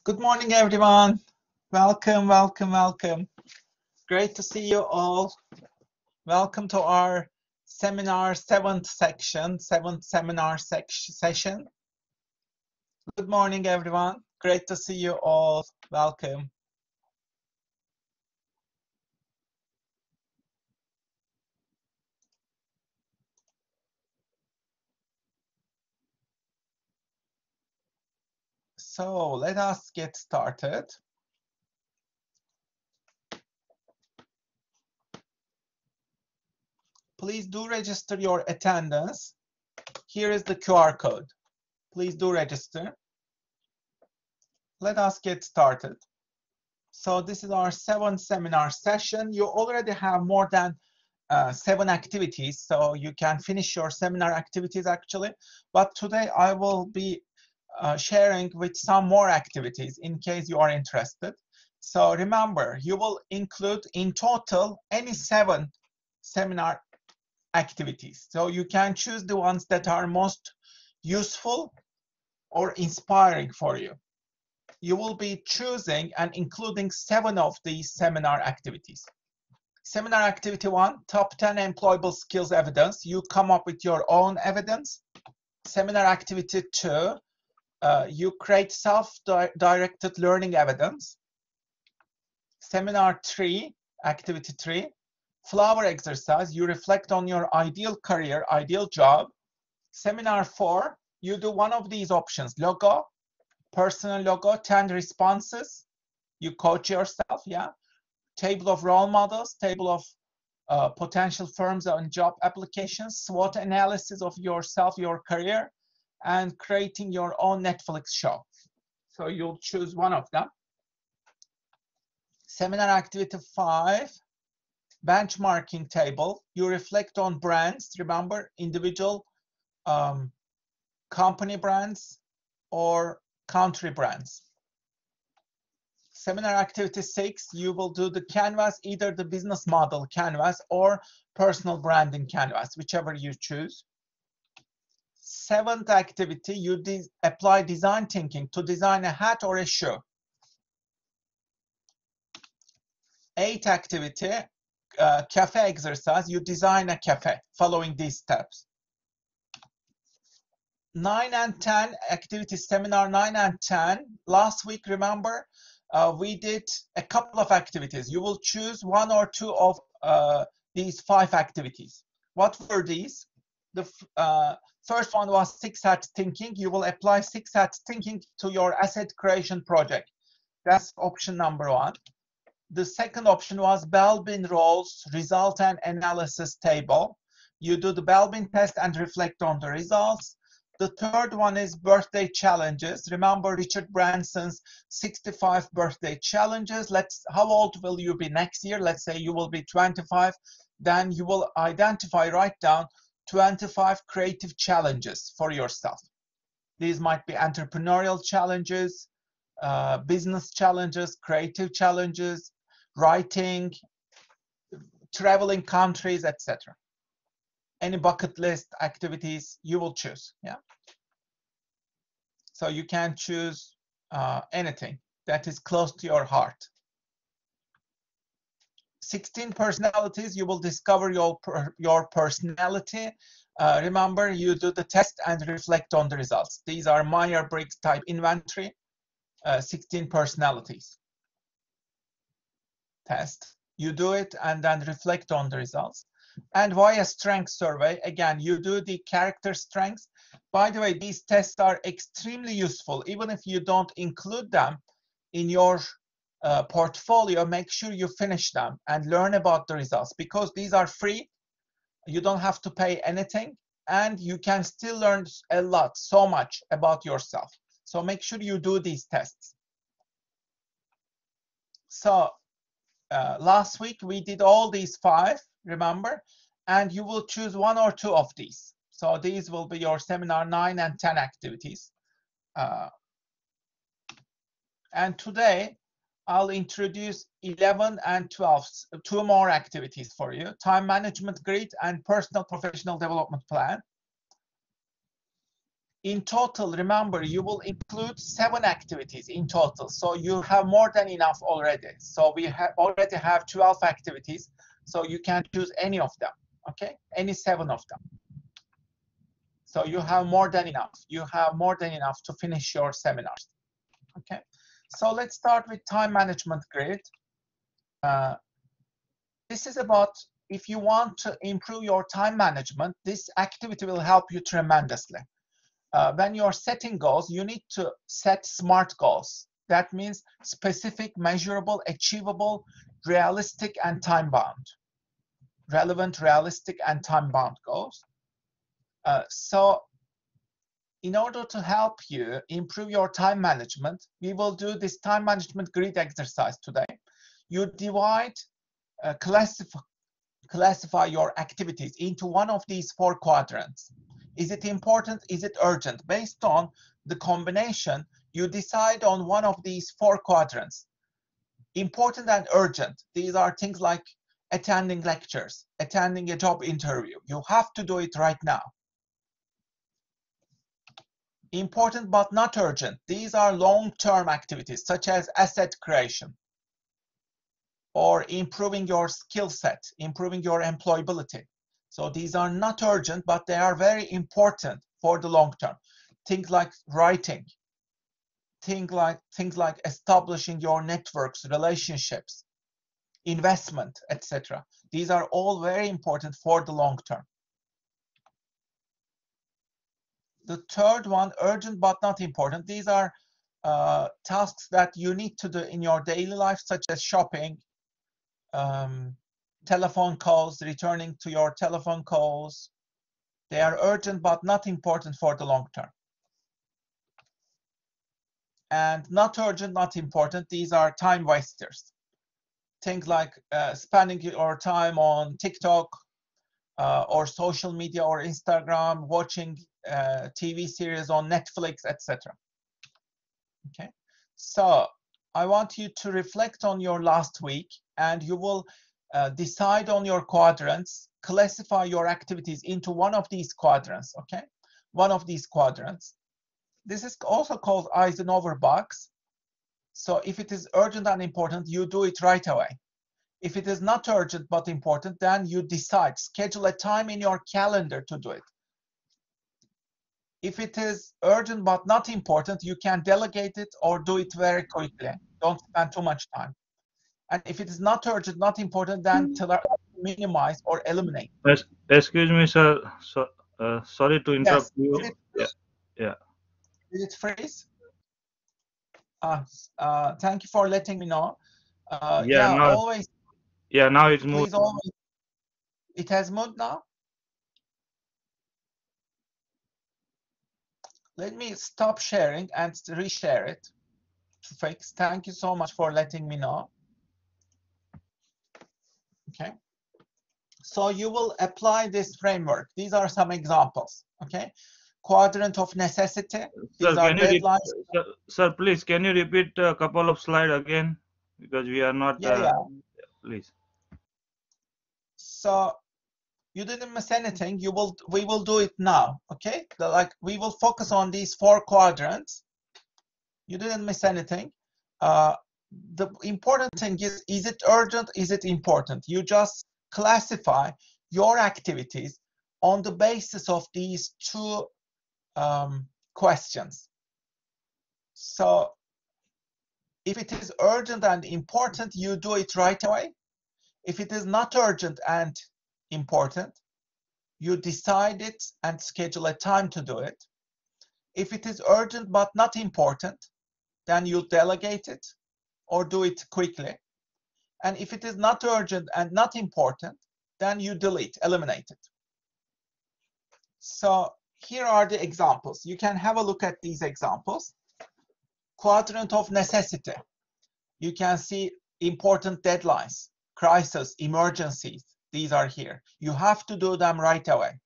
Good morning, everyone. Welcome, welcome, welcome. Great to see you all. Welcome to our seminar, seventh seminar session. Good morning, everyone. Great to see you all. Welcome. So let us get started. Please do register your attendance. Here is the QR code. Please do register. Let us get started. So this is our seventh seminar session. You already have more than 7 activities, so you can finish your seminar activities actually. But today I will be sharing with some more activities in case you are interested. So remember, you will include in total any 7 seminar activities. So you can choose the ones that are most useful or inspiring for you. You will be choosing and including 7 of these seminar activities. Seminar activity 1, top 10 employable skills evidence. You come up with your own evidence. Seminar activity 2, you create self-directed learning evidence. Seminar 3, activity 3, flower exercise. You reflect on your ideal career, ideal job. Seminar 4, you do one of these options, logo, personal logo, 10 responses. You coach yourself, yeah. Table of role models, table of potential firms and job applications, SWOT analysis of yourself, your career, and creating your own Netflix show. So you'll choose one of them. Seminar activity 5, benchmarking table. You reflect on brands, remember, individual company brands or country brands. Seminar activity 6, you will do the canvas, either the business model canvas or personal branding canvas, whichever you choose. 7th activity, you apply design thinking to design a hat or a shoe. 8th activity, cafe exercise, you design a cafe following these steps. 9 and 10 activities, seminar 9 and 10. Last week, remember, we did a couple of activities. You will choose 1 or 2 of these 5 activities. What were these? The first one was 6-hat thinking. You will apply 6-hat thinking to your asset creation project. That's option number 1. The second option was Belbin roles, result and analysis table. You do the Belbin test and reflect on the results. The third one is birthday challenges. Remember Richard Branson's 65 birthday challenges. How old will you be next year? Let's say you will be 25. Then you will write down 25 creative challenges for yourself. These might be entrepreneurial challenges, business challenges, creative challenges, writing, traveling countries, etc. Any bucket list activities you will choose, yeah. So you can choose anything that is close to your heart. 16 personalities, you will discover your personality. Remember, you do the test and reflect on the results. These are Myers-Briggs type inventory, 16 personalities test. You do it and then reflect on the results. And why a strength survey? Again, you do the character strengths. By the way, these tests are extremely useful. Even if you don't include them in your portfolio, make sure you finish them and learn about the results, because these are free. You don't have to pay anything, and you can still learn a lot, so much about yourself. So make sure you do these tests. So last week we did all these 5, remember, and you will choose 1 or 2 of these. So these will be your seminar 9 and 10 activities. And today I'll introduce 11 and 12, 2 more activities for you: time management grid and personal professional development plan. in total, remember, you will include 7 activities in total. So you have more than enough already. So we already have 12 activities. So you can choose any of them, okay? Any 7 of them. So you have more than enough. You have more than enough to finish your seminars, okay? So let's start with time management grid. This is about if you want to improve your time management, this activity will help you tremendously. When you're setting goals, you need to set SMART goals. That means specific, measurable, achievable, realistic, and time-bound. Relevant, realistic, and time-bound goals. So in order to help you improve your time management, we will do this time management grid exercise today. You divide, classify your activities into one of these 4 quadrants. Is it important? Is it urgent? Based on the combination, you decide on one of these 4 quadrants. Important and urgent. These are things like attending lectures, attending a job interview. You have to do it right now. Important but not urgent. These are long-term activities such as asset creation or improving your skill set, improving your employability. So these are not urgent, but they are very important for the long term. Things like writing, things like establishing your networks, relationships, investment, etc. These are all very important for the long term. The third one, urgent but not important. These are tasks that you need to do in your daily life, such as shopping, telephone calls, returning to your telephone calls. They are urgent but not important for the long term. And not urgent, not important, these are time wasters. Things like spending your time on TikTok or social media or Instagram, watching TV series on Netflix, etc. Okay, so I want you to reflect on your last week, and you will decide on your quadrants, classify your activities into one of these quadrants, okay? One of these quadrants. This is also called Eisenhower box. So if it is urgent and important, you do it right away. If it is not urgent but important, then you decide, schedule a time in your calendar to do it. If it is urgent but not important, you can delegate it or do it very quickly. Don't spend too much time. And if it is not urgent, not important, then minimize or eliminate. Excuse me, sir. Sorry to interrupt you. Yeah. Did it freeze? Thank you for letting me know. Yeah. Now. Always. Yeah. Now it's moved. Please always. It has moved now. Let me stop sharing and reshare it to fix. Thank you so much for letting me know. Okay. So you will apply this framework. These are some examples. Okay. Quadrant of necessity. These are deadlines. Sir, please, can you repeat a couple of slides again? Because we are not. Yeah. Please. So you didn't miss anything. We will do it now. Okay. We will focus on these 4 quadrants. You didn't miss anything. The important thing is it urgent? Is it important? You just classify your activities on the basis of these 2 questions. So if it is urgent and important, you do it right away. If it is not urgent and important, you decide it and schedule a time to do it. If it is urgent but not important, then you delegate it or do it quickly. And if it is not urgent and not important, then you delete, eliminate it. So here are the examples. You can have a look at these examples. Quadrant of necessity. You can see important deadlines, crisis, emergencies. These are here. You have to do them right away.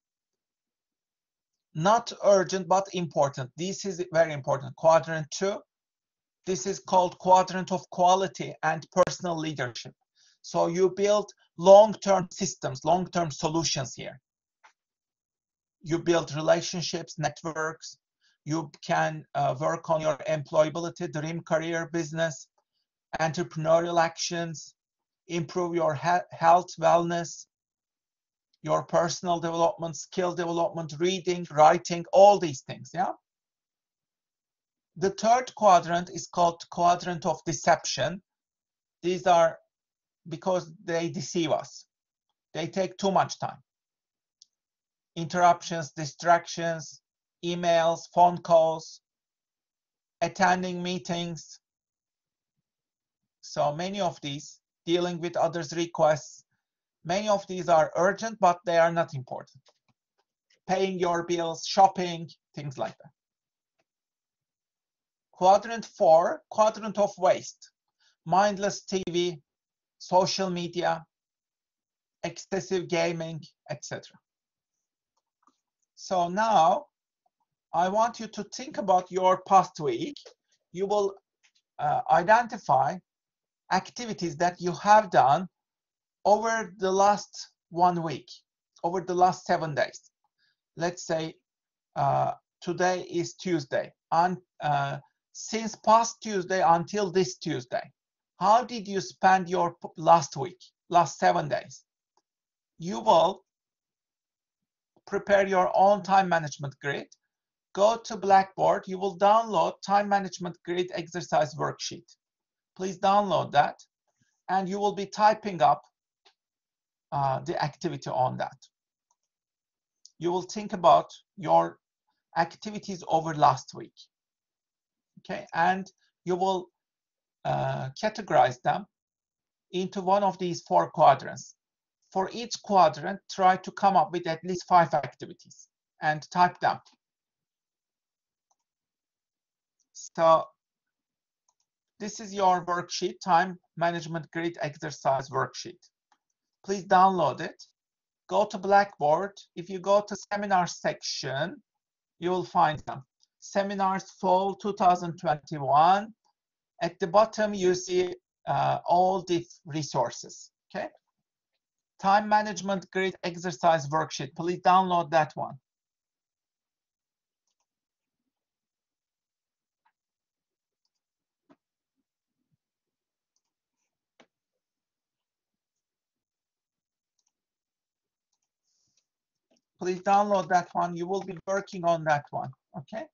Not urgent but important. This is very important. Quadrant 2. This is called quadrant of quality and personal leadership. So you build long-term systems, long-term solutions here. You build relationships, networks, You can work on your employability, dream career, business, entrepreneurial actions, improve your health, wellness, your personal development, skill development, reading, writing, all these things, yeah? The third quadrant is called Quadrant of Deception. These are because they deceive us. They take too much time. Interruptions, distractions, emails, phone calls, attending meetings. So many of these, dealing with others' requests, many of these are urgent, but they are not important. Paying your bills, shopping, things like that. Quadrant 4, Quadrant of Waste. Mindless TV, social media, excessive gaming, etc. So now I want you to think about your past week. You will identify activities that you have done over the last 1 week, over the last 7 days. Let's say today is Tuesday. Since past Tuesday until this Tuesday, how did you spend your last week, last 7 days? You will prepare your own time management grid. Go to Blackboard. You will download time management grid exercise worksheet. Please download that, and you will be typing up the activity on that. You will think about your activities over last week, okay? And you will categorize them into one of these 4 quadrants. For each quadrant, try to come up with at least 5 activities and type them. So this is your worksheet, time management grid exercise worksheet. Please download it. Go to Blackboard. If you go to seminar section, you will find them. Seminars Fall 2021. At the bottom, you see all the resources, okay? Time management grid exercise worksheet. Please download that one. Please download that one. You will be working on that one, okay?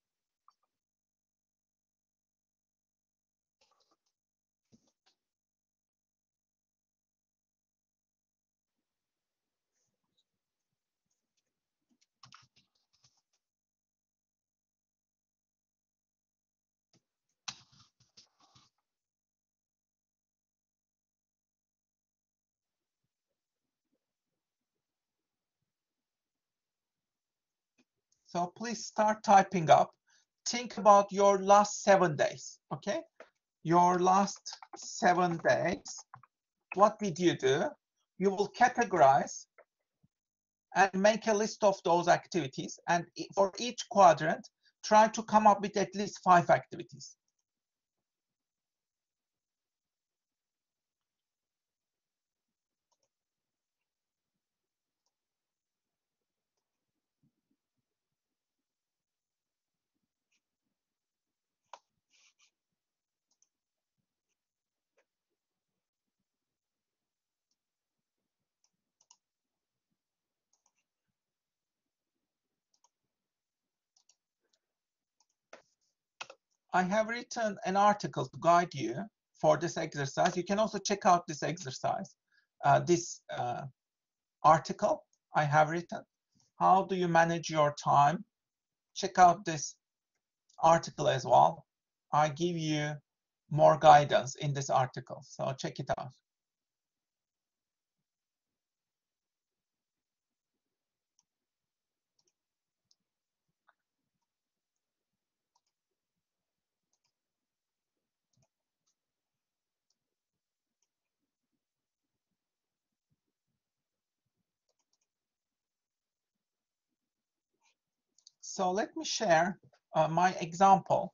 So please start typing up. Think about your last 7 days, okay? Your last 7 days. What did you do? You will categorize and make a list of those activities. And for each quadrant, try to come up with at least 5 activities. I have written an article to guide you for this exercise. You can also check out this exercise, this article I have written. How do you manage your time? Check out this article as well. I give you more guidance in this article, so check it out. So let me share my example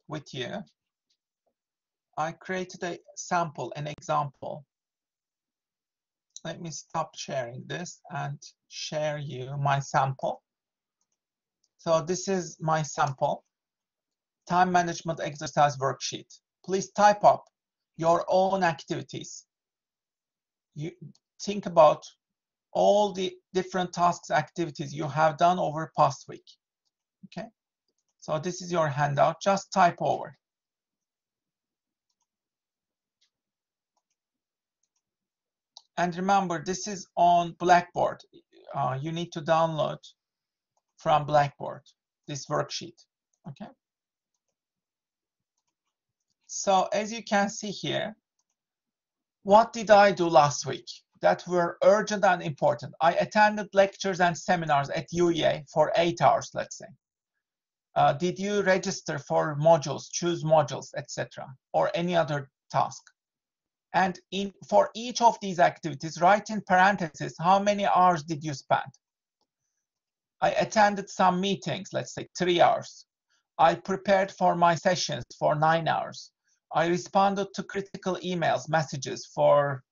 with you. I created a sample, an example. Let me stop sharing this and share you my sample. So this is my sample time management exercise worksheet. Please type up your own activities. You think about all the different tasks, activities you have done over past week. Okay, so this is your handout. Just type over. And remember, this is on Blackboard. You need to download from Blackboard this worksheet. Okay. So as you can see here, what did I do last week that were urgent and important? I attended lectures and seminars at UEA for 8 hours, let's say. Did you register for modules, choose modules, etc., or any other task? And for each of these activities, write in parentheses, how many hours did you spend? I attended some meetings, let's say 3 hours. I prepared for my sessions for 9 hours. I responded to critical emails, messages for,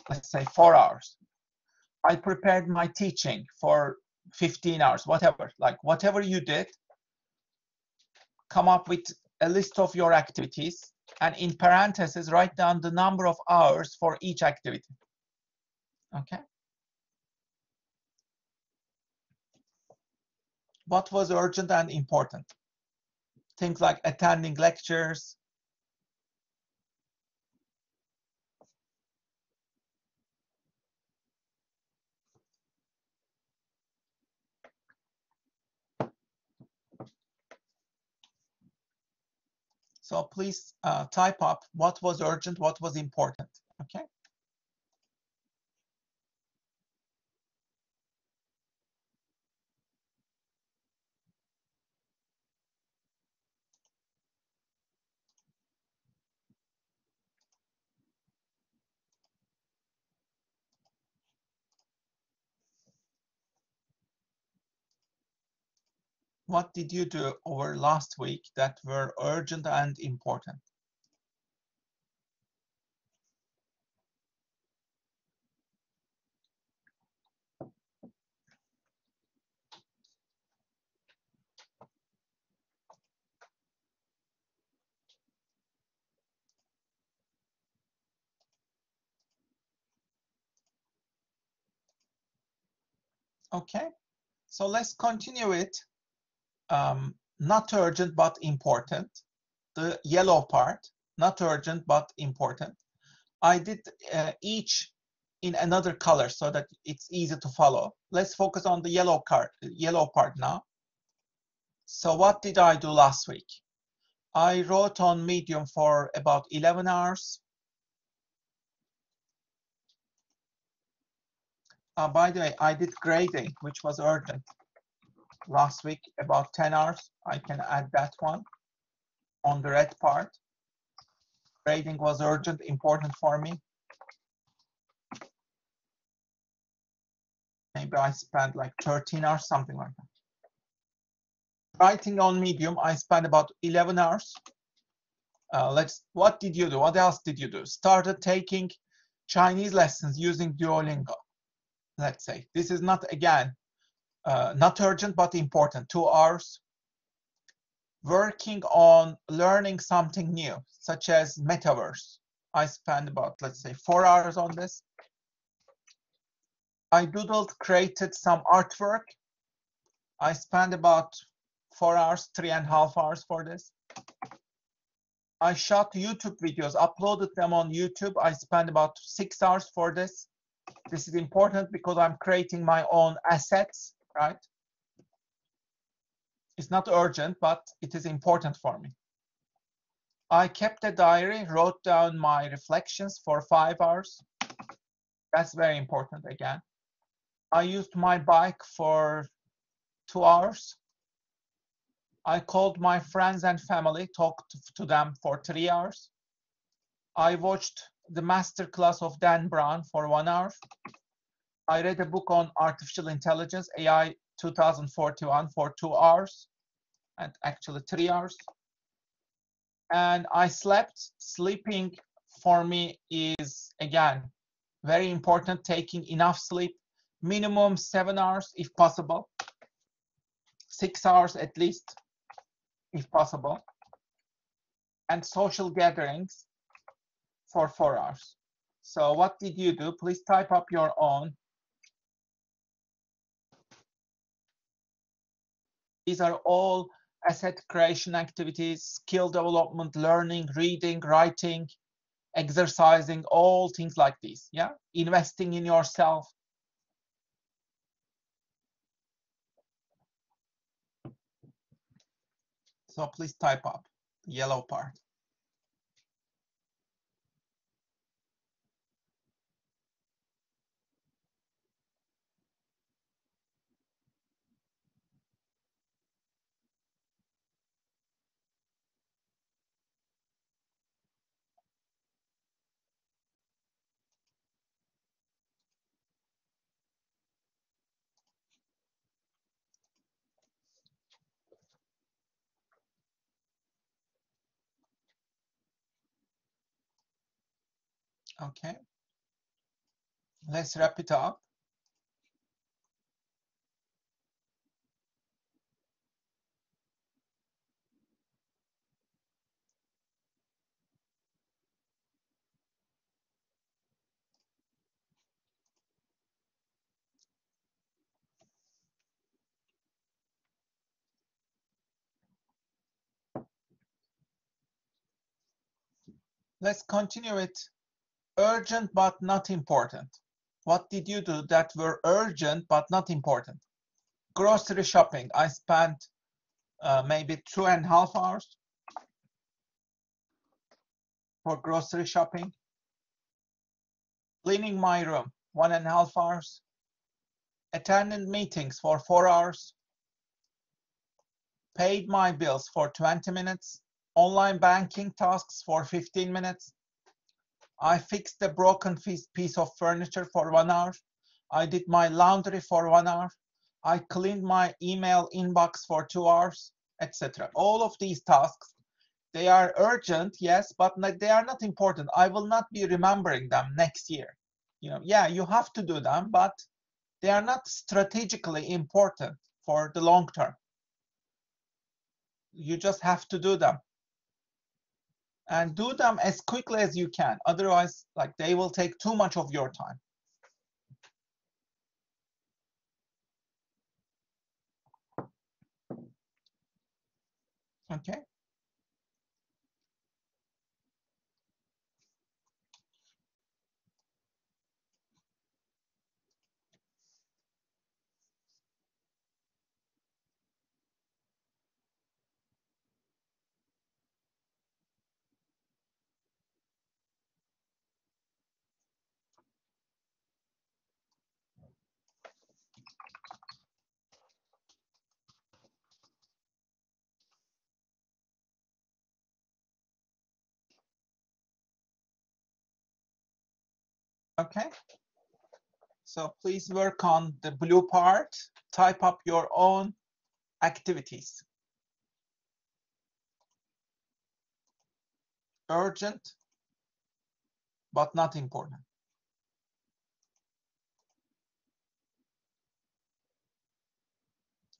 let's say, 4 hours. I prepared my teaching for 15 hours, whatever. Like whatever you did, come up with a list of your activities, and in parentheses, write down the number of hours for each activity. Okay. What was urgent and important? Things like attending lectures. So please type up what was urgent, what was important. Okay. What did you do over last week that were urgent and important? Okay, so let's continue it. Not urgent but important. The yellow part, not urgent but important. I did each in another color so that it's easy to follow. Let's focus on the yellow part now. So what did I do last week? I wrote on Medium for about 11 hours. By the way, I did grading, which was urgent last week, about 10 hours. I can add that one on the red part. Grading was urgent, important for me. Maybe I spent like 13 hours, something like that. Writing on Medium, I spent about 11 hours. What did you do? What else did you do? Started taking Chinese lessons using Duolingo. Let's say this is not, again, not urgent but important. 2 hours. Working on learning something new, such as metaverse. I spent about, let's say, 4 hours on this. I doodled, created some artwork. I spent about 4 hours, 3.5 hours for this. I shot YouTube videos, uploaded them on YouTube. I spent about 6 hours for this. This is important because I'm creating my own assets, right? It's not urgent, but it is important for me. I kept a diary, wrote down my reflections for 5 hours. That's very important again. I used my bike for 2 hours. I called my friends and family, talked to them for 3 hours. I watched the masterclass of Dan Brown for 1 hour. I read a book on artificial intelligence, AI 2041, for 2 hours, and actually 3 hours. And I slept. Sleeping for me is, again, very important, taking enough sleep, minimum 7 hours if possible. 6 hours at least, if possible. And social gatherings for 4 hours. So what did you do? Please type up your own. These are all asset creation activities, skill development, learning, reading, writing, exercising, all things like this. Yeah, investing in yourself. So please type up the yellow part. Okay, let's wrap it up. Let's continue with urgent but not important. What did you do that were urgent but not important? Grocery shopping. I spent maybe 2.5 hours for grocery shopping. Cleaning my room, 1.5 hours. Attended meetings for 4 hours. Paid my bills for 20 minutes. Online banking tasks for 15 minutes. I fixed a broken piece of furniture for 1 hour. I did my laundry for 1 hour. I cleaned my email inbox for 2 hours, etc. All of these tasks, they are urgent, yes, but they are not important. I will not be remembering them next year. You know, yeah, you have to do them, but they are not strategically important for the long term. You just have to do them. And do them as quickly as you can. Otherwise, like, they will take too much of your time. Okay. Okay. So please work on the blue part. Type up your own activities. Urgent, but not important.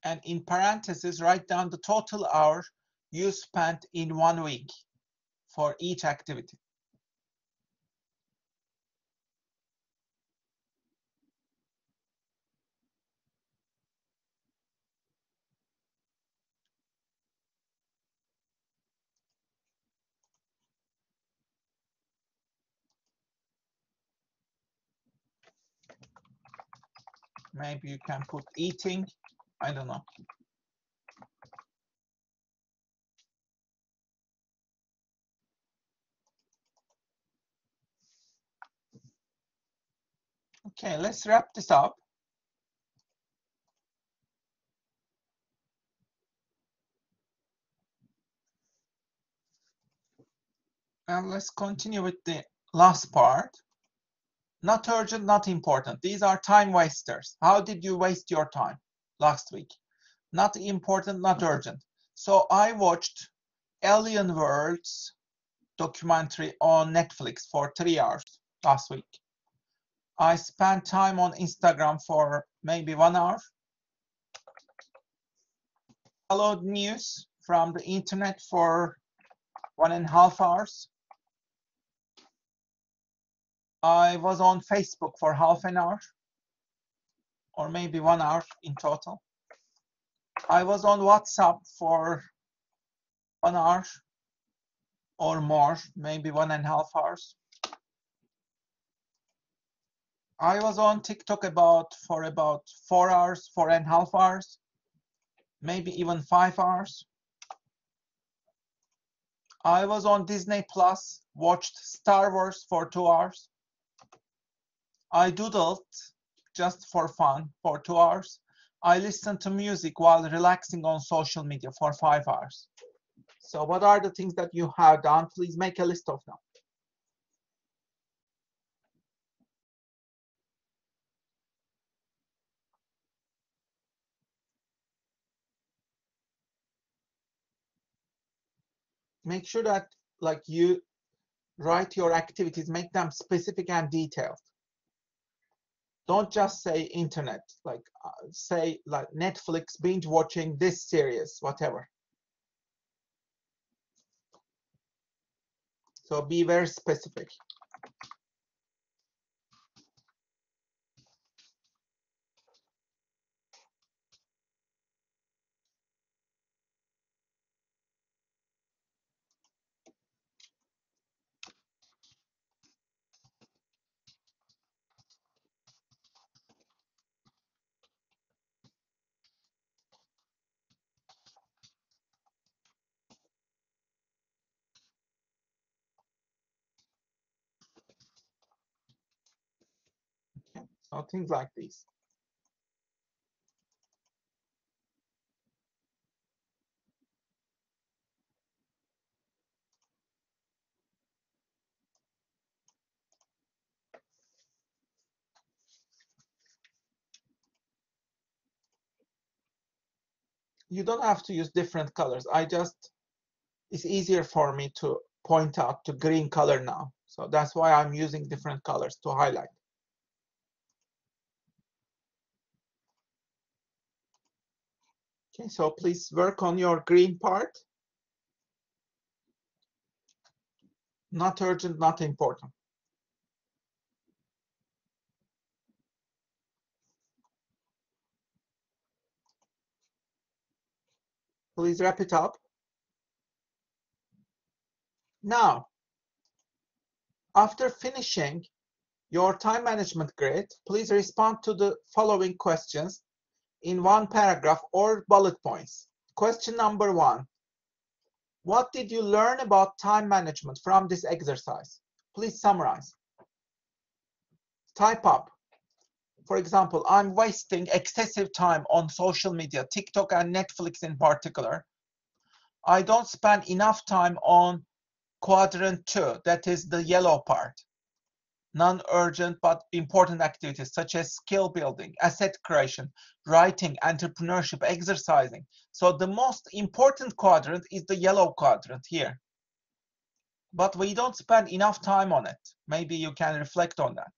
And in parentheses, write down the total hour you spent in 1 week for each activity. Maybe you can put eating, I don't know. Okay, let's wrap this up. And let's continue with the last part. Not urgent, not important. These are time wasters. How did you waste your time last week? Not important, not urgent. So I watched Alien Worlds documentary on Netflix for 3 hours last week. I spent time on Instagram for maybe 1 hour. followed news from the internet for 1.5 hours. I was on Facebook for half an hour, or maybe 1 hour in total. I was on WhatsApp for 1 hour or more, maybe 1.5 hours. I was on TikTok for about 4 hours, 4.5 hours, maybe even 5 hours. I was on Disney Plus, watched Star Wars for 2 hours. I doodled just for fun for 2 hours. I listened to music while relaxing on social media for 5 hours. So what are the things that you have done? Please make a list of them. Make sure that like you write your activities, make them specific and detailed. Don't just say internet, like say like Netflix, binge watching this series, whatever. So be very specific. Okay. So things like these. You don't have to use different colors. It's easier for me to point out to green color now. So that's why I'm using different colors to highlight. Okay, so please work on your green part. Not urgent, not important. Please wrap it up. Now, after finishing your time management grid, please respond to the following questions in one paragraph or bullet points. Question number 1. What did you learn about time management from this exercise? Please summarize. Type up. For example, I'm wasting excessive time on social media, TikTok and Netflix in particular. I don't spend enough time on quadrant 2, that is the yellow part. Non-urgent but important activities such as skill building, asset creation, writing, entrepreneurship, exercising. So the most important quadrant is the yellow quadrant here. But we don't spend enough time on it. Maybe you can reflect on that.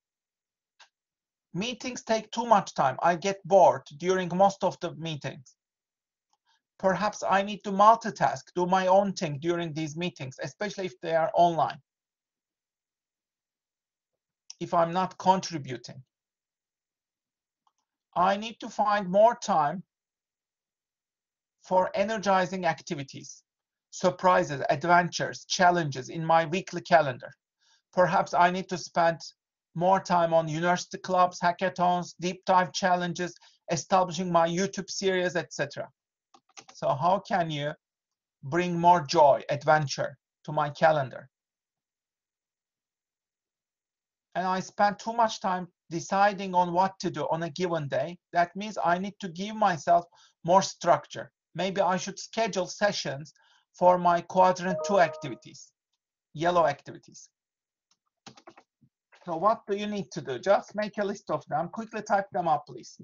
Meetings take too much time. I get bored during most of the meetings. Perhaps I need to multitask, do my own thing during these meetings, especially if they are online. If I'm not contributing. I need to find more time for energizing activities, surprises, adventures, challenges in my weekly calendar. Perhaps I need to spend more time on university clubs, hackathons, deep dive challenges, establishing my YouTube series, etc. So how can you bring more joy, adventure to my calendar? And I spend too much time deciding on what to do on a given day. That means I need to give myself more structure. Maybe I should schedule sessions for my quadrant 2 activities, yellow activities. So what do you need to do? Just make a list of them. Quickly type them up, please.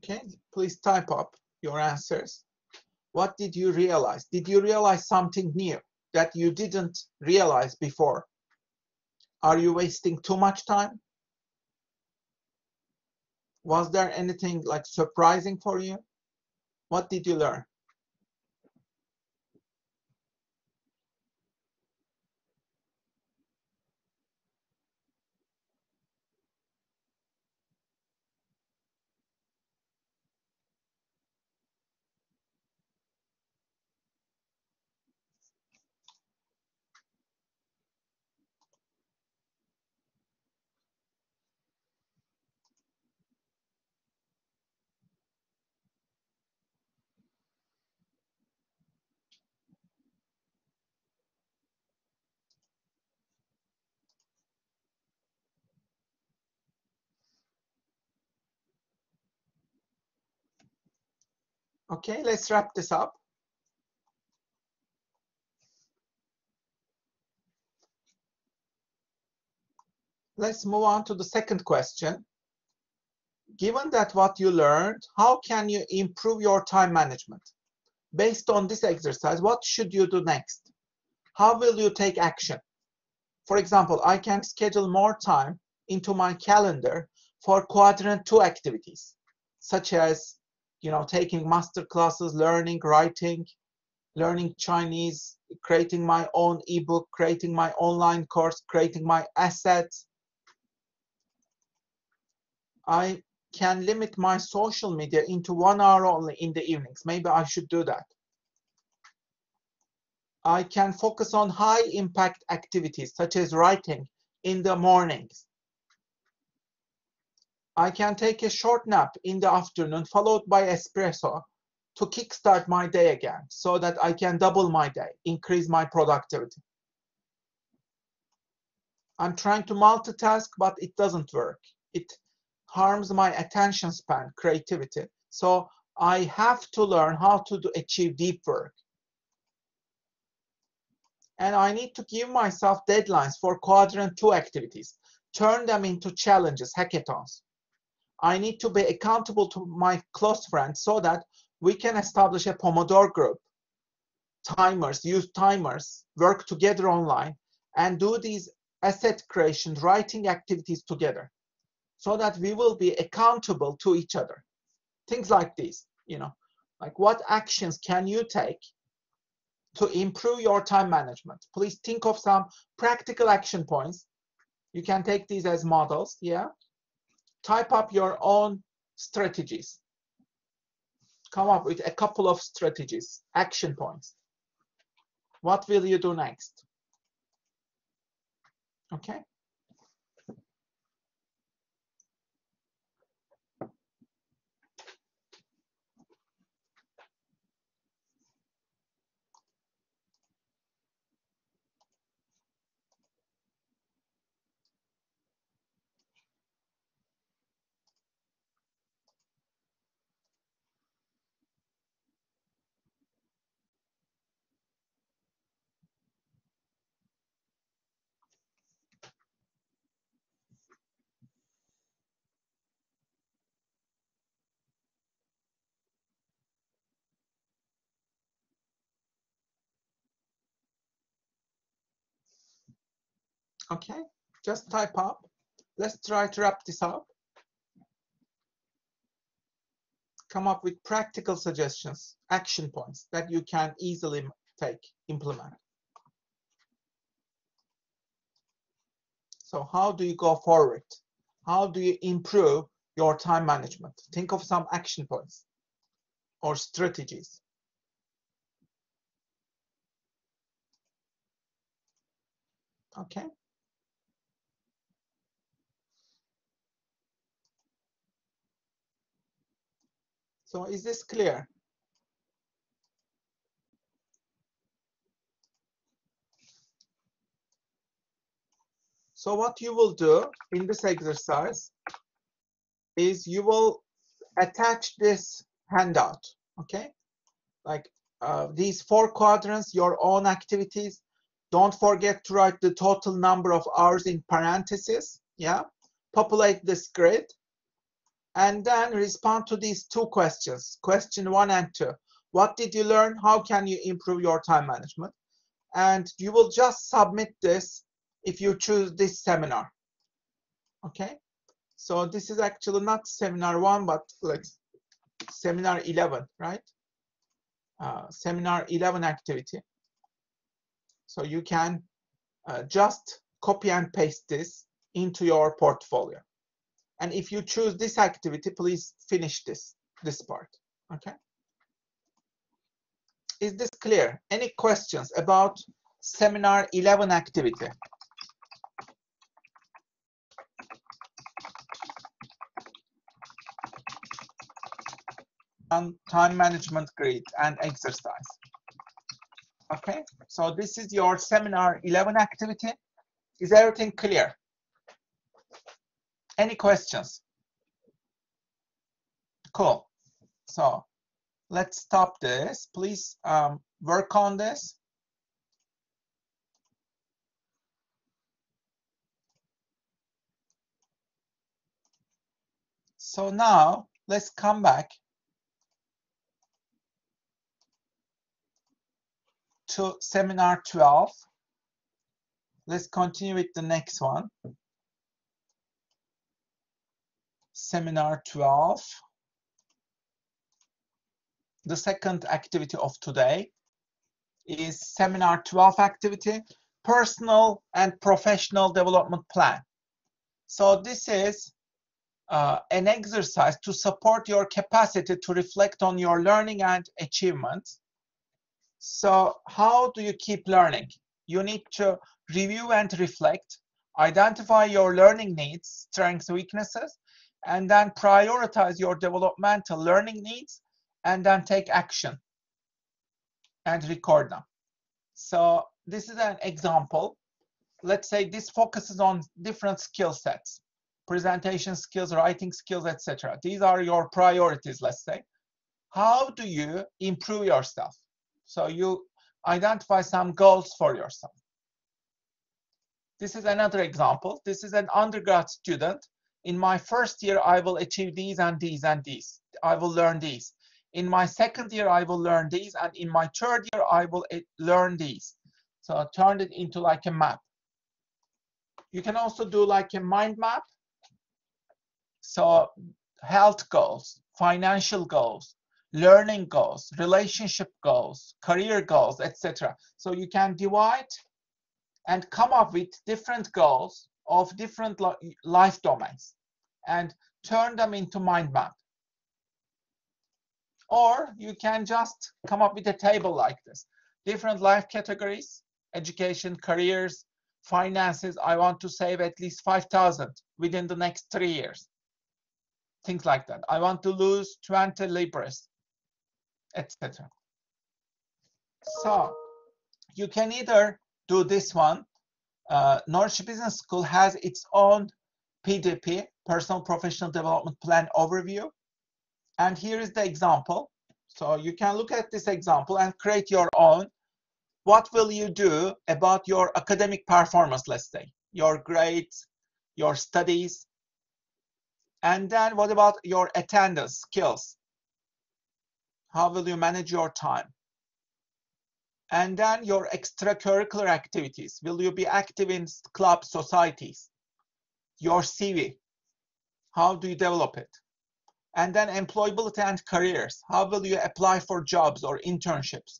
Okay, please type up your answers. What did you realize? Did you realize something new that you didn't realize before? Are you wasting too much time? Was there anything like surprising for you? What did you learn? Okay, let's wrap this up. Let's move on to the second question. Given that what you learned, how can you improve your time management? Based on this exercise, what should you do next? How will you take action? For example, I can schedule more time into my calendar for Quadrant 2 activities, such as, taking master classes, learning writing, learning Chinese, creating my own ebook, creating my online course, creating my assets. I can limit my social media into 1 hour only in the evenings. Maybe I should do that. I can focus on high impact activities such as writing in the mornings. I can take a short nap in the afternoon followed by espresso to kickstart my day again so that I can double my day, increase my productivity. I'm trying to multitask, but it doesn't work. It harms my attention span, creativity. So I have to learn how to achieve deep work. And I need to give myself deadlines for Quadrant 2 activities, turn them into challenges, hackathons. I need to be accountable to my close friends so that we can establish a Pomodoro group, timers, use timers, work together online, and do these asset creation, writing activities together so that we will be accountable to each other. Things like this, like what actions can you take to improve your time management? Please think of some practical action points. You can take these as models, yeah? Type up your own strategies. Come up with a couple of strategies, action points. What will you do next? Okay. Okay, just type up. Let's try to wrap this up. Come up with practical suggestions, action points that you can easily implement. So how do you go forward? How do you improve your time management? Think of some action points or strategies. Okay. So is this clear? So what you will do in this exercise is you will attach this handout, okay? Like these 4 quadrants, your own activities. Don't forget to write the total number of hours in parentheses, yeah? Populate this grid and then respond to these two questions, question 1 and 2. What did you learn? How can you improve your time management? And you will just submit this if you choose this seminar. Okay, so this is actually not seminar 1, but like seminar 11, right? Seminar 11 activity. So you can just copy and paste this into your portfolio. And if you choose this activity, please finish this part. Okay. Is this clear? Any questions about seminar 11 activity? Time management grid and exercise. Okay, so this is your seminar 11 activity. Is everything clear? Any questions? Cool. So let's stop this. Please work on this. So now let's come back to seminar 12. Let's continue with the next one. Seminar 12. The second activity of today is seminar 12 activity, personal and professional development plan. So this is an exercise to support your capacity to reflect on your learning and achievements. So how do you keep learning? You need to review and reflect, identify your learning needs, strengths, weaknesses, and then prioritize your developmental learning needs, and then take action and record them. So this is an example. Let's say this focuses on different skill sets, presentation skills, writing skills, etc. These are your priorities, let's say. How do you improve yourself? So you identify some goals for yourself. This is another example. This is an undergrad student. In my first year, I will achieve these and these and these. I will learn these. In my second year, I will learn these. And in my third year, I will learn these. So I turned it into like a map. You can also do like a mind map. So health goals, financial goals, learning goals, relationship goals, career goals, etc. So you can divide and come up with different goals of different life domains and turn them into mind map. Or you can just come up with a table like this. Different life categories, education, careers, finances. I want to save at least 5,000 within the next 3 years. Things like that. I want to lose 20 libras, etc. So you can either do this one. Norwich Business School has its own PDP, Personal Professional Development Plan Overview. And here is the example. So you can look at this example and create your own. What will you do about your academic performance, let's say, your grades, your studies, and then what about your attendance skills? How will you manage your time? And then your extracurricular activities. Will you be active in clubs, societies? Your CV, how do you develop it? And then employability and careers. How will you apply for jobs or internships?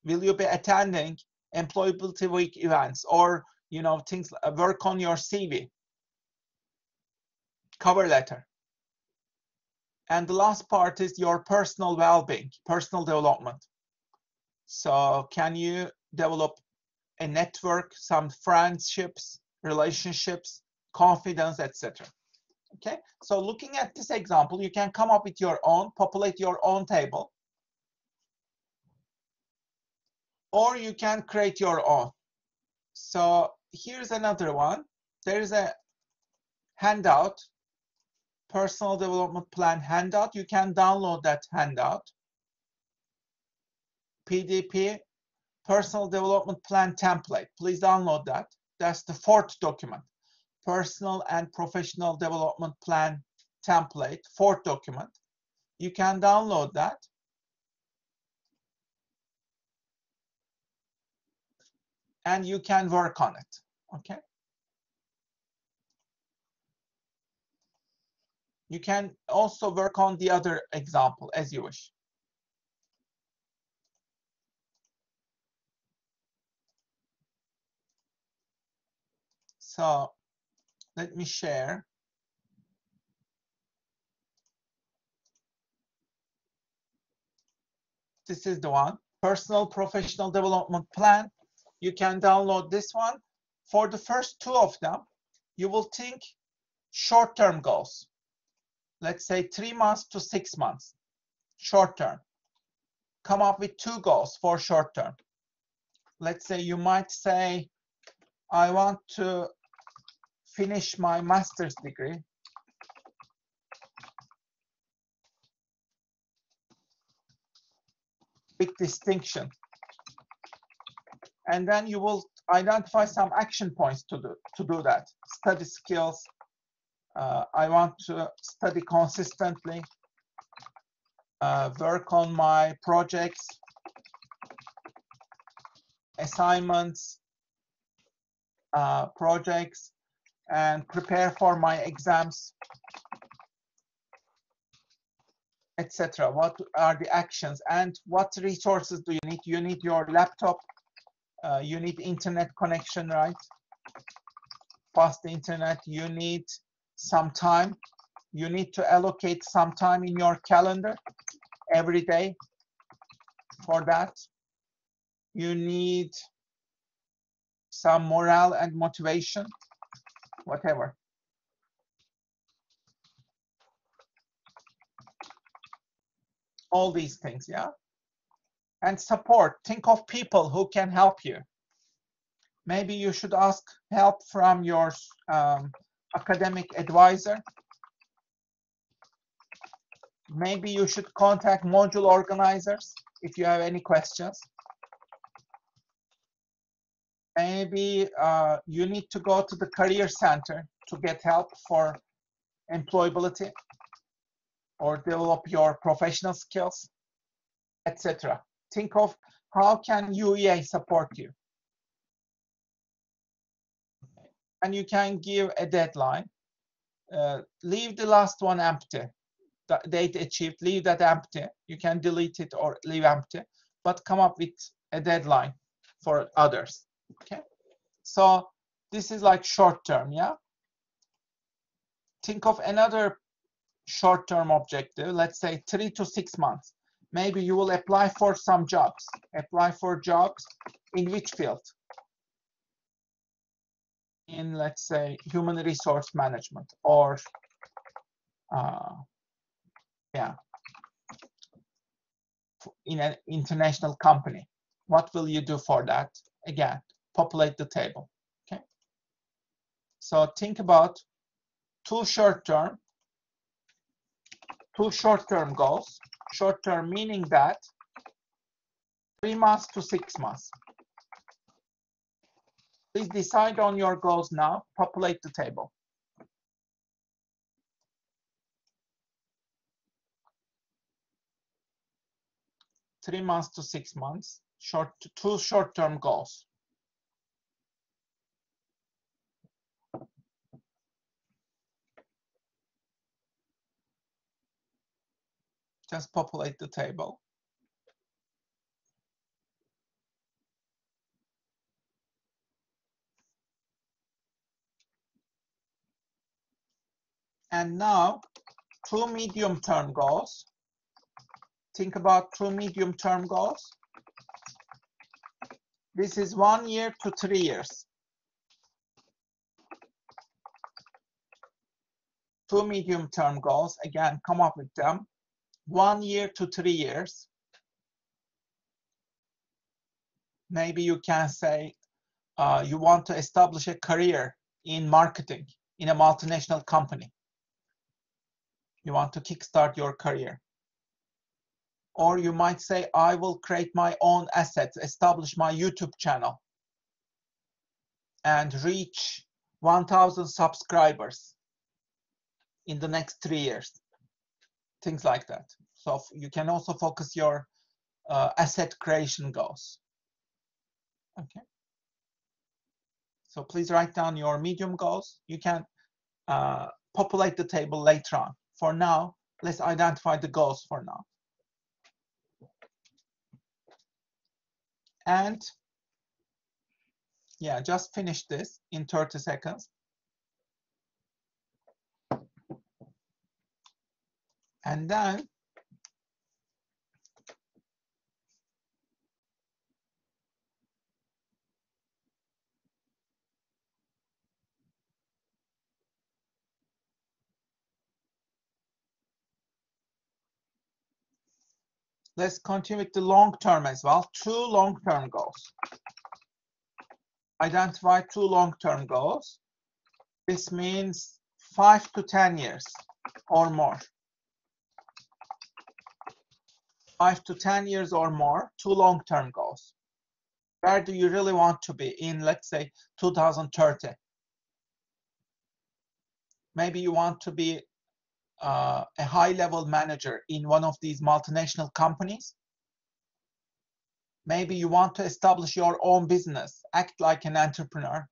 Will you be attending employability week events or, you know, things, work on your CV, cover letter? And the last part is your personal well-being, personal development. So can you develop a network, some friendships, relationships, confidence, etc. Okay, so looking at this example, you can come up with your own, populate your own table, or you can create your own. So here's another one. There's a handout, personal development plan handout. You can download that handout. PDP, personal development plan template. Please download that. That's the fourth document. Personal and professional development plan template, Ford document. You can download that. And you can work on it, okay? You can also work on the other example as you wish. So let me share. This is the one, personal professional development plan. You can download this one. For the first two of them, you will think short-term goals. Let's say 3 months to 6 months, short-term. Come up with 2 goals for short-term. Let's say you might say, I want to finish my master's degree with distinction. And then you will identify some action points to do that. Study skills. I want to study consistently, work on my projects, assignments, projects, and prepare for my exams, etc. What are the actions and what resources do you need? You need your laptop, you need internet connection, right? Fast internet, you need some time. You need to allocate some time in your calendar every day for that. You need some morale and motivation, whatever. All these things, yeah? And support. Think of people who can help you. Maybe you should ask help from your academic advisor. Maybe you should contact module organizers if you have any questions. Maybe you need to go to the career center to get help for employability or develop your professional skills, etc. Think of how can UEA support you. And you can give a deadline. Leave the last one empty. The date achieved, leave that empty. You can delete it or leave empty, but come up with a deadline for others. Okay, so this is like short term, yeah? Think of another short-term objective, let's say 3 to 6 months. Maybe you will apply for some jobs. Apply for jobs in which field? In, let's say, human resource management or, yeah, in an international company. What will you do for that? Again, populate the table, okay? So think about 2 short-term goals. Short-term meaning that 3 months to 6 months. Please decide on your goals now. Populate the table. Three months to 6 months. 2 short-term goals. Just populate the table. And now, 2 medium-term goals. Think about 2 medium-term goals. This is 1 year to 3 years. 2 medium-term goals, again, come up with them. 1 year to 3 years. Maybe you can say you want to establish a career in marketing in a multinational company. You want to kickstart your career. Or you might say, I will create my own assets, establish my YouTube channel, and reach 1,000 subscribers in the next 3 years, things like that. So you can also focus your asset creation goals. Okay. So please write down your medium goals. You can populate the table later on. For now, let's identify the goals for now. And yeah, just finish this in 30 seconds. And then let's continue with the long term as well. 2 long-term goals. Identify 2 long-term goals. This means 5 to 10 years or more. 5 to 10 years or more, 2 long-term goals. Where do you really want to be in, let's say, 2030? Maybe you want to be a high-level manager in one of these multinational companies. Maybe you want to establish your own business, act like an entrepreneur,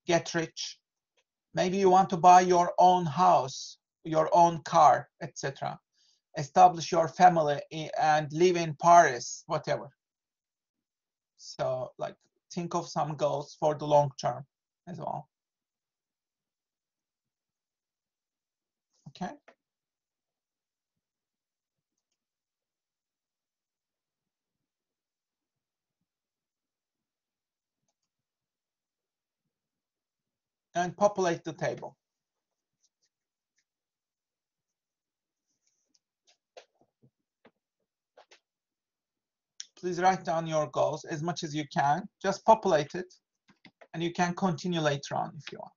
get rich. Maybe you want to buy your own house, your own car, etc. Establish your family and live in Paris, whatever. So, like, think of some goals for the long term as well. Okay. And populate the table. Please write down your goals as much as you can. Just populate it, and you can continue later on if you want.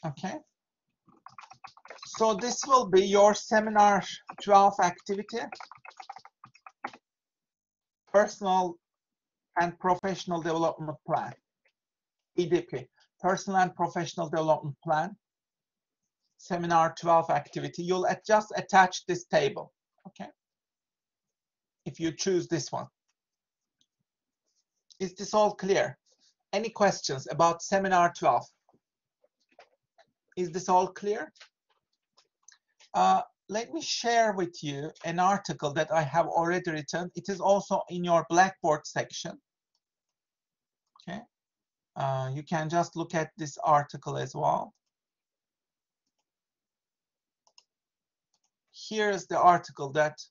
Okay. So this will be your seminar 12 activity. Personal and Professional Development Plan, PDP, Personal and Professional Development Plan, Seminar 12 activity. You'll just attach this table, okay? If you choose this one. Is this all clear? Any questions about Seminar 12? Is this all clear? Let me share with you an article that I have already written. It is also in your Blackboard section. Okay. You can just look at this article as well. Here is the article that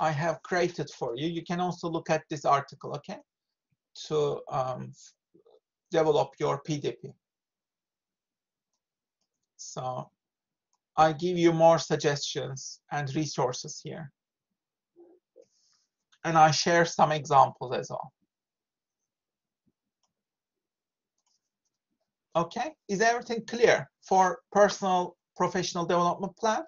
I have created for you. You can also look at this article, okay, to develop your PDP. So I give you more suggestions and resources here. And I share some examples as well. Okay, is everything clear for personal professional development plan?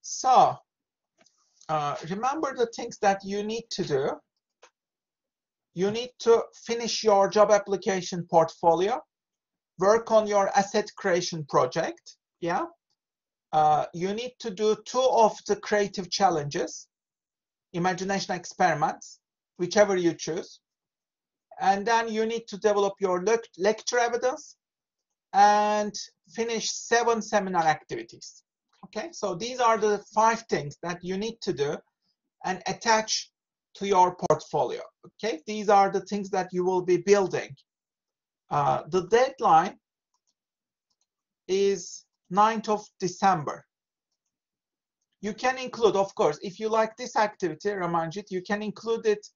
So remember the things that you need to do. You need to finish your job application portfolio, work on your asset creation project. Yeah. You need to do 2 of the creative challenges, imagination experiments, whichever you choose. And then you need to develop your lecture evidence and finish 7 seminar activities. Okay, so these are the 5 things that you need to do and attach to your portfolio. Okay, these are the things that you will be building. The deadline is 9th of December. You can include, of course, if you like this activity, Ramanjit, you can include it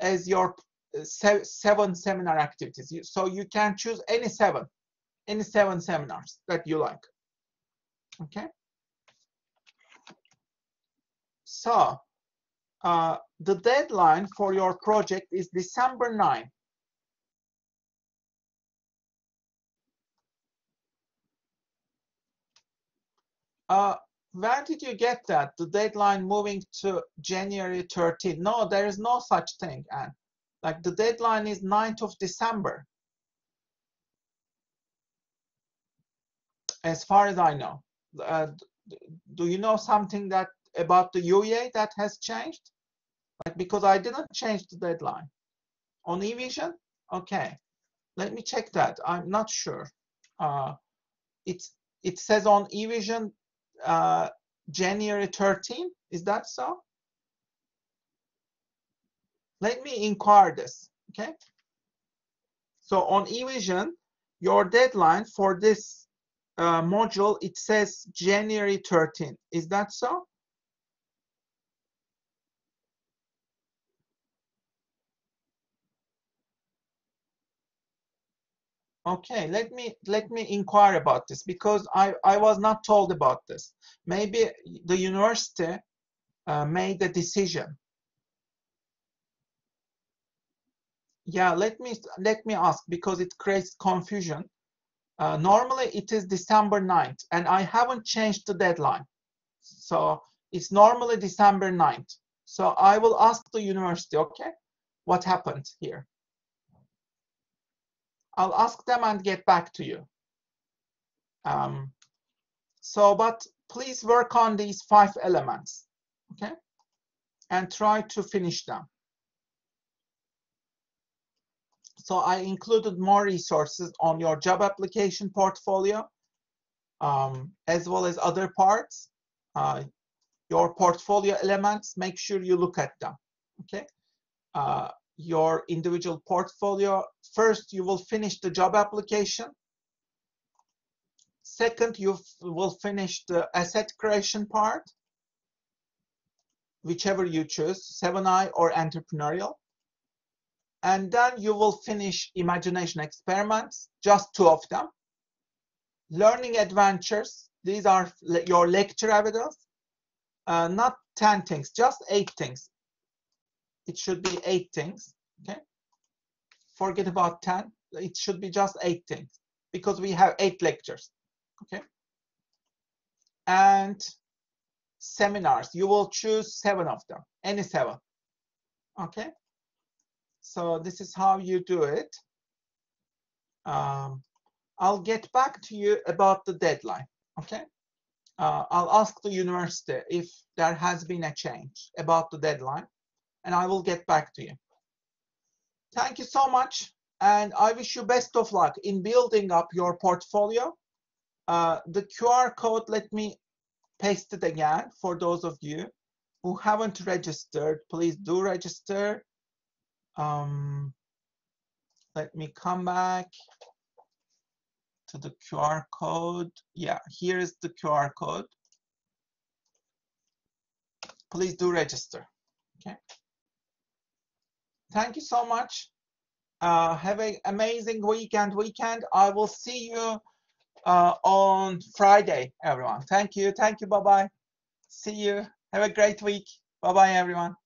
as your 7 seminar activities. So you can choose any 7 seminars that you like. Okay. So the deadline for your project is December 9. Where did you get that? The deadline moving to January 13? No, there is no such thing, Anne. Like the deadline is 9th of December, as far as I know. Do you know something that about the UEA that has changed? Like, because I didn't change the deadline. On eVision? Okay, let me check that. I'm not sure. It says on eVision January 13. Is that so? Let me inquire this. Okay. So on eVision, your deadline for this module, it says January 13. Is that so? Okay, let me inquire about this, because I was not told about this. Maybe the university made a decision. Yeah, let me ask, because it creates confusion. Normally it is December 9th, and I haven't changed the deadline. So it's normally December 9th. So I will ask the university, okay, what happened here. I'll ask them and get back to you. But please work on these 5 elements, okay, and try to finish them. So I included more resources on your job application portfolio, as well as other parts. Your portfolio elements, make sure you look at them, okay? Your individual portfolio, first you will finish the job application. Second, you will finish the asset creation part, whichever you choose, 7i or entrepreneurial. And then you will finish imagination experiments, just 2 of them. Learning adventures, these are your lecture evidence. Not 10 things, just 8 things. It should be 8 things, okay? Forget about 10, it should be just 8 things, because we have 8 lectures, okay? And seminars, you will choose 7 of them, any 7, okay? So this is how you do it. I'll get back to you about the deadline, okay? I'll ask the university if there has been a change about the deadline, and I will get back to you. Thank you so much, and I wish you best of luck in building up your portfolio. The QR code, let me paste it again for those of you who haven't registered. Please do register. Let me come back to the QR code. Yeah, here is the QR code. Please do register. Okay. Thank you so much. Have an amazing weekend. I will see you on Friday, everyone. Thank you. Thank you. Bye-bye. See you. Have a great week. Bye-bye, everyone.